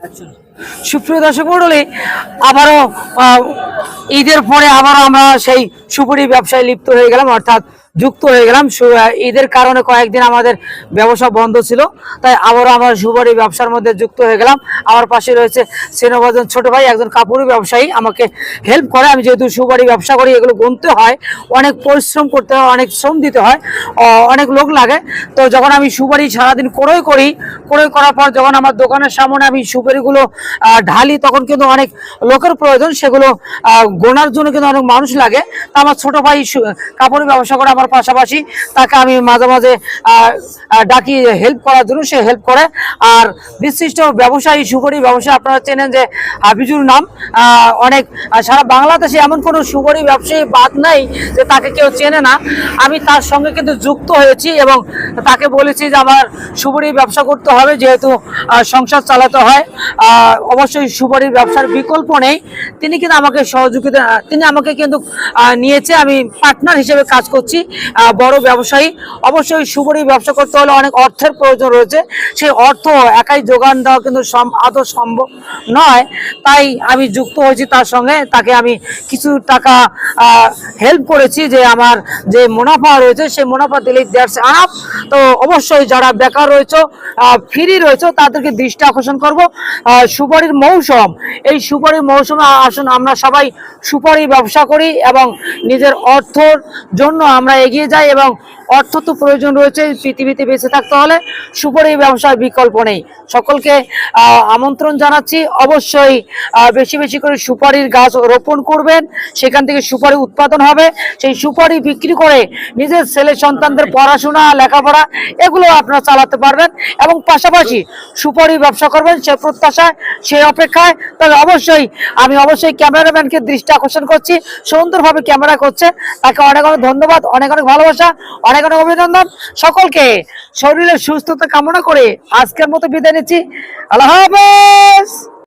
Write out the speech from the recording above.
আচ্ছা, সুপ্রিয় দর্শক মণ্ডলী, আবারও ঈদের পরে আবারও আমরা সেই সুপুরি ব্যবসায় লিপ্ত হয়ে গেলাম, অর্থাৎ যুক্ত হয়ে গেলাম। ঈদের কারণে কয়েকদিন আমাদের ব্যবসা বন্ধ ছিল, তাই আবারও আমরা সুপারি ব্যবসার মধ্যে যুক্ত হয়ে গেলাম। আমার পাশে রয়েছে শ্রীনবাজন ছোট ভাই, একজন কাপড় ব্যবসায়ী, আমাকে হেল্প করে। আমি যেহেতু সুপারি ব্যবসা করি, এগুলো গুনতে হয়, অনেক পরিশ্রম করতে হয়, অনেক শ্রম দিতে হয়, অনেক লোক লাগে। তো যখন আমি সুপারি সারাদিন ক্রয় করার পর যখন আমার দোকানের সামনে আমি সুপারিগুলো ঢালি, তখন কিন্তু অনেক লোকের প্রয়োজন, সেগুলো গোনার জন্য কিন্তু অনেক মানুষ লাগে। তা আমার ছোট ভাই কাপড়ের ব্যবসা করে, আমার পাশাপাশি তাকে আমি মাঝে মাঝে ডাকি হেল্প করার জন্য, সে হেল্প করে। আর বিশিষ্ট ব্যবসায়ী, সুপারি ব্যবসায়ী, আপনারা চেনেন যে হাফিজুর নাম, অনেক সারা বাংলাদেশে এমন কোনো সুপারি ব্যবসায়ী বাদ নাই যে তাকে কেউ চেনে না। আমি তার সঙ্গে কিন্তু যুক্ত হয়েছি এবং তাকে বলেছি যে আমার সুপারি ব্যবসা করতে হবে, যেহেতু সংসার চালাতে হয়, অবশ্যই সুপারির ব্যবসার বিকল্প নেই। তিনি কিন্তু আমাকে সহযোগিতা, তিনি আমাকে কিন্তু নিয়েছে, আমি পার্টনার হিসেবে কাজ করছি। বড় ব্যবসায়ী, অবশ্যই সুপারি ব্যবসা করতে হলে অনেক অর্থের প্রয়োজন রয়েছে, সেই অর্থ একাই যোগান দেওয়া কিন্তু আদৌ সম্ভব নয়। তাই আমি যুক্ত হয়েছি তার সঙ্গে, তাকে আমি কিছু টাকা হেল্প করেছি, যে আমার যে মুনাফা রয়েছে সেই মুনাফা দিলেই দ্যাটস আনাফ। তো অবশ্যই যারা বেকার রয়েছে, ফ্রি রয়েছে, তাদেরকে দৃষ্টি আকর্ষণ করব সুপারির মৌসুম। এই সুপারির মৌসুমে আসুন আমরা সবাই সুপারি ব্যবসা করি এবং নিজের অর্থর জন্য আমরা এগিয়ে যাই। এবং অর্থ তো প্রয়োজন রয়েছে পৃথিবীতে বেঁচে থাকতে হলে, সুপারি ব্যবসার বিকল্প নেই। সকলকে আমন্ত্রণ জানাচ্ছি, অবশ্যই বেশি বেশি করে সুপারির গাছ রোপণ করবেন, সেখান থেকে সুপারি উৎপাদন হবে, সেই সুপারি বিক্রি করে নিজের ছেলে সন্তানদের পড়াশোনা, লেখাপড়া এগুলো আপনারা চালাতে পারবেন এবং পাশাপাশি সুপারি ব্যবসা করবেন, সে প্রত্যাশায়, সেই অপেক্ষায়। তবে আমি অবশ্যই ক্যামেরাম্যানকে দৃষ্টি আকর্ষণ করছি, সুন্দরভাবে ক্যামেরা করছে, তাকে অনেক অনেক ধন্যবাদ, অনেক অনেক ভালোবাসা, অনেক অনেক অভিনন্দন। সকলকে শরীরের সুস্থতা কামনা করে আজকের মতো বিদায় নিচ্ছি। আল্লাহ হাফেজ।